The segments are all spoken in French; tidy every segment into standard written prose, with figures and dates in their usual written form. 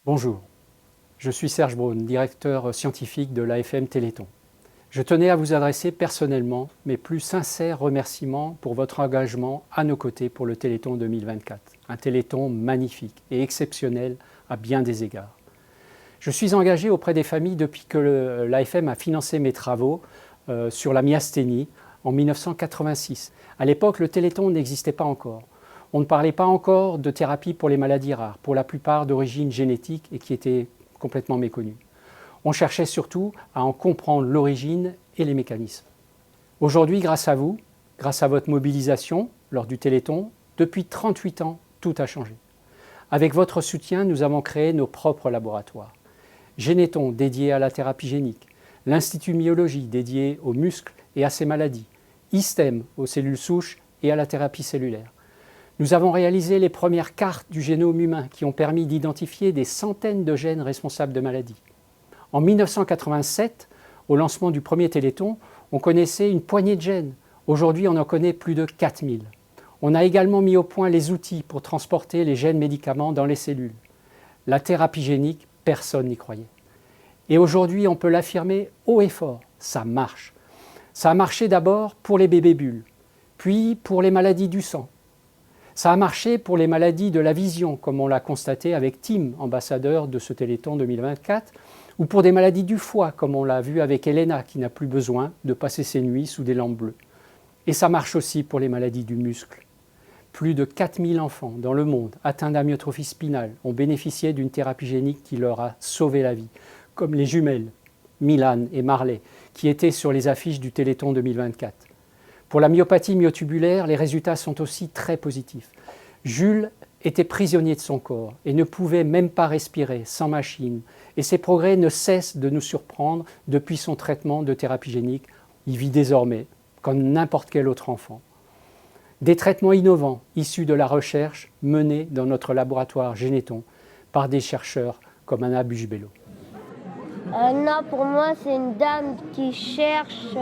Bonjour, je suis Serge Braun, directeur scientifique de l'AFM Téléthon. Je tenais à vous adresser personnellement mes plus sincères remerciements pour votre engagement à nos côtés pour le Téléthon 2024. Un Téléthon magnifique et exceptionnel à bien des égards. Je suis engagé auprès des familles depuis que l'AFM a financé mes travaux sur la myasthénie en 1986. À l'époque, le Téléthon n'existait pas encore. On ne parlait pas encore de thérapie pour les maladies rares, pour la plupart d'origine génétique et qui étaient complètement méconnues. On cherchait surtout à en comprendre l'origine et les mécanismes. Aujourd'hui, grâce à vous, grâce à votre mobilisation lors du Téléthon, depuis 38 ans, tout a changé. Avec votre soutien, nous avons créé nos propres laboratoires. Généthon, dédié à la thérapie génique, l'Institut Myologie, dédié aux muscles et à ces maladies, ISTEM, aux cellules souches et à la thérapie cellulaire. Nous avons réalisé les premières cartes du génome humain qui ont permis d'identifier des centaines de gènes responsables de maladies. En 1987, au lancement du premier Téléthon, on connaissait une poignée de gènes. Aujourd'hui, on en connaît plus de 4000. On a également mis au point les outils pour transporter les gènes médicaments dans les cellules. La thérapie génique, personne n'y croyait. Et aujourd'hui, on peut l'affirmer haut et fort, ça marche. Ça a marché d'abord pour les bébés bulles, puis pour les maladies du sang. Ça a marché pour les maladies de la vision, comme on l'a constaté avec Tim, ambassadeur de ce Téléthon 2024, ou pour des maladies du foie, comme on l'a vu avec Elena, qui n'a plus besoin de passer ses nuits sous des lampes bleues. Et ça marche aussi pour les maladies du muscle. Plus de 4000 enfants dans le monde atteints d'amyotrophie spinale ont bénéficié d'une thérapie génique qui leur a sauvé la vie, comme les jumelles Milan et Marley, qui étaient sur les affiches du Téléthon 2024. Pour la myopathie myotubulaire, les résultats sont aussi très positifs. Jules était prisonnier de son corps et ne pouvait même pas respirer sans machine. Et ses progrès ne cessent de nous surprendre depuis son traitement de thérapie génique. Il vit désormais comme n'importe quel autre enfant. Des traitements innovants issus de la recherche menée dans notre laboratoire Généthon par des chercheurs comme Anna Buchbello. Non, pour moi, c'est une dame qui cherche.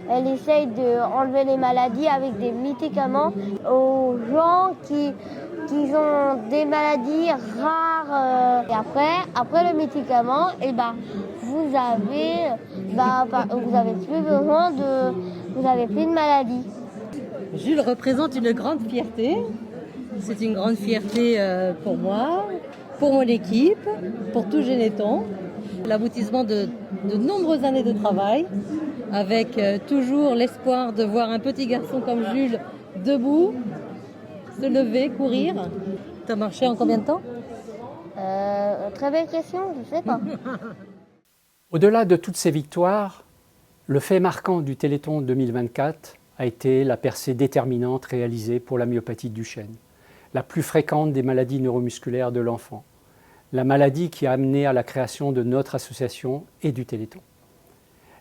Elle essaye d'enlever les maladies avec des médicaments aux gens qui ont des maladies rares. Et après le médicament, vous avez plus besoin vous avez plus de maladies. Jules représente une grande fierté. C'est une grande fierté pour moi, pour mon équipe, pour tout Généthon. L'aboutissement de nombreuses années de travail, avec toujours l'espoir de voir un petit garçon comme Jules debout, se lever, courir. Tu as marché en combien de temps ? Très belle question, je ne sais pas. Au-delà de toutes ces victoires, le fait marquant du Téléthon 2024 a été la percée déterminante réalisée pour la myopathie de Duchenne, la plus fréquente des maladies neuromusculaires de l'enfant, la maladie qui a amené à la création de notre association et du Téléthon.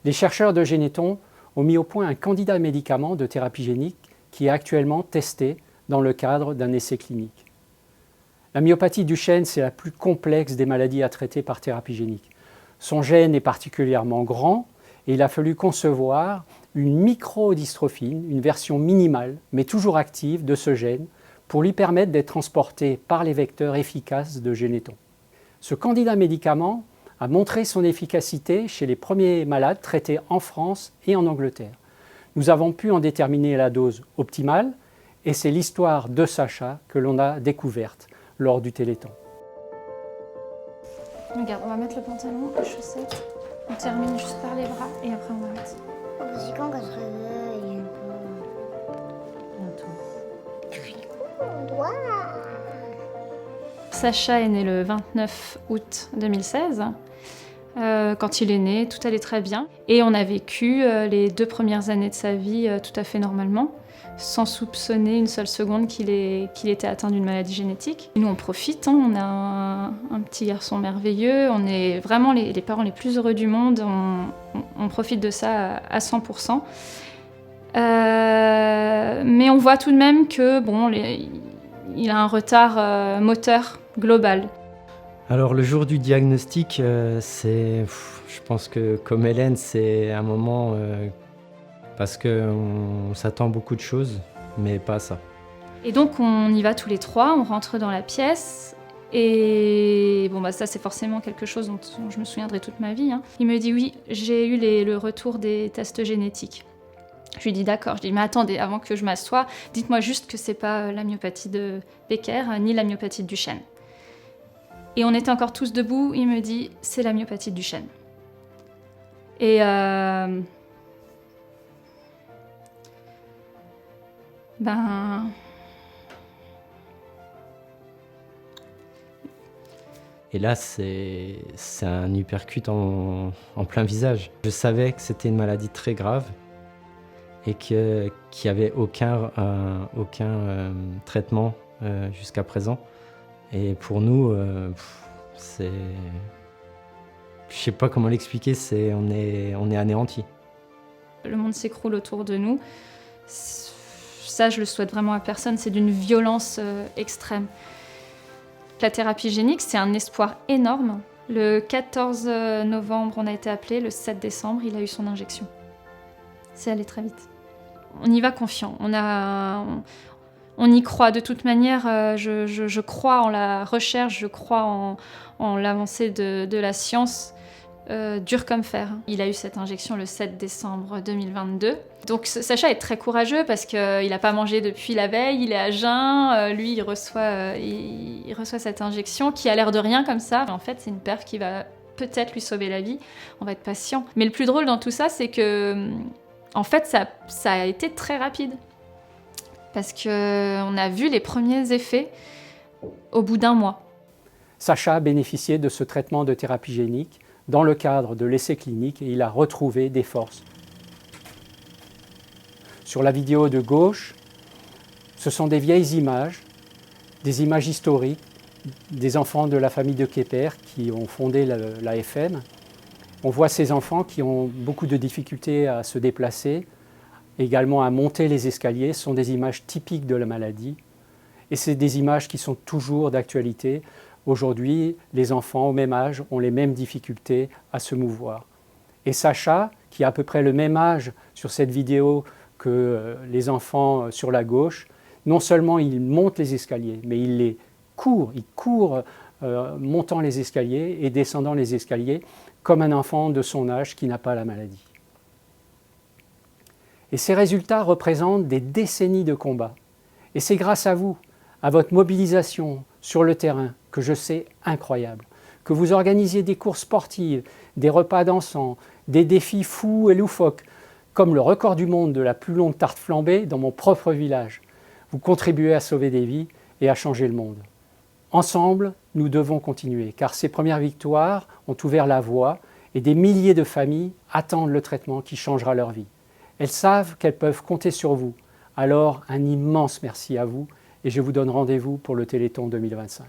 Les chercheurs de Généthon ont mis au point un candidat médicament de thérapie génique qui est actuellement testé dans le cadre d'un essai clinique. La myopathie Duchenne, c'est la plus complexe des maladies à traiter par thérapie génique. Son gène est particulièrement grand et il a fallu concevoir une microdystrophine, une version minimale, mais toujours active de ce gène, pour lui permettre d'être transporté par les vecteurs efficaces de Généthon. Ce candidat médicament a montré son efficacité chez les premiers malades traités en France et en Angleterre. Nous avons pu en déterminer la dose optimale et c'est l'histoire de Sacha que l'on a découverte lors du Téléthon. Regarde, on va mettre le pantalon, les chaussettes, on termine juste par les bras et après on arrête. C'est quand qu'elle se réveille Bientôt. Sacha est né le 29 août 2016. Quand il est né, tout allait très bien. Et on a vécu les 2 premières années de sa vie tout à fait normalement, sans soupçonner une seule seconde qu'il était atteint d'une maladie génétique. Et nous, on profite, hein, on a un petit garçon merveilleux, on est vraiment les parents les plus heureux du monde, on profite de ça à 100%. Mais on voit tout de même que il a un retard moteur global. Alors le jour du diagnostic, je pense que comme Hélène, c'est un moment parce qu'on s'attend beaucoup de choses, mais pas à ça. Et donc on y va tous les 3, on rentre dans la pièce et bah, ça c'est forcément quelque chose dont je me souviendrai toute ma vie. Hein. Il me dit oui, j'ai eu le retour des tests génétiques. Je lui dis d'accord, je dis mais attendez, avant que je m'assoie, dites-moi juste que c'est pas la myopathie de Becker ni la myopathie de Duchenne. Et on était encore tous debout, il me dit c'est la myopathie de Duchenne. Et Et là, c'est un uppercut en plein visage. Je savais que c'était une maladie très grave et qu'il n'y avait aucun traitement jusqu'à présent. Et pour nous, c'est... Je sais pas comment l'expliquer, on est anéantis. Le monde s'écroule autour de nous. Ça, je le souhaite vraiment à personne. C'est d'une violence extrême. La thérapie génique, c'est un espoir énorme. Le 14 novembre, on a été appelé. Le 7 décembre, il a eu son injection. C'est allé très vite. On y va confiant. On y croit. De toute manière, je crois en la recherche, je crois en l'avancée de la science. Dur comme fer. Il a eu cette injection le 7 décembre 2022. Donc Sacha est très courageux parce qu'il n'a pas mangé depuis la veille, il est à jeun, lui il reçoit cette injection qui a l'air de rien comme ça. En fait c'est une perf qui va peut-être lui sauver la vie, on va être patient. Mais le plus drôle dans tout ça c'est que en fait ça a été très rapide. Parce qu'on a vu les premiers effets au bout d'un mois. Sacha a bénéficié de ce traitement de thérapie génique dans le cadre de l'essai clinique et il a retrouvé des forces. Sur la vidéo de gauche, ce sont des vieilles images, des images historiques, des enfants de la famille de Kepper qui ont fondé l'AFM. On voit ces enfants qui ont beaucoup de difficultés à se déplacer, également à monter les escaliers. Ce sont des images typiques de la maladie et c'est des images qui sont toujours d'actualité. Aujourd'hui, les enfants au même âge ont les mêmes difficultés à se mouvoir. Et Sacha, qui a à peu près le même âge sur cette vidéo que les enfants sur la gauche, non seulement il monte les escaliers, mais il court montant les escaliers et descendant les escaliers comme un enfant de son âge qui n'a pas la maladie. Et ces résultats représentent des décennies de combat. Et c'est grâce à vous, à votre mobilisation sur le terrain, que je sais incroyable, que vous organisiez des courses sportives, des repas dansants, des défis fous et loufoques, comme le record du monde de la plus longue tarte flambée dans mon propre village. Vous contribuez à sauver des vies et à changer le monde. Ensemble, nous devons continuer, car ces premières victoires ont ouvert la voie et des milliers de familles attendent le traitement qui changera leur vie. Elles savent qu'elles peuvent compter sur vous. Alors, un immense merci à vous et je vous donne rendez-vous pour le Téléthon 2025.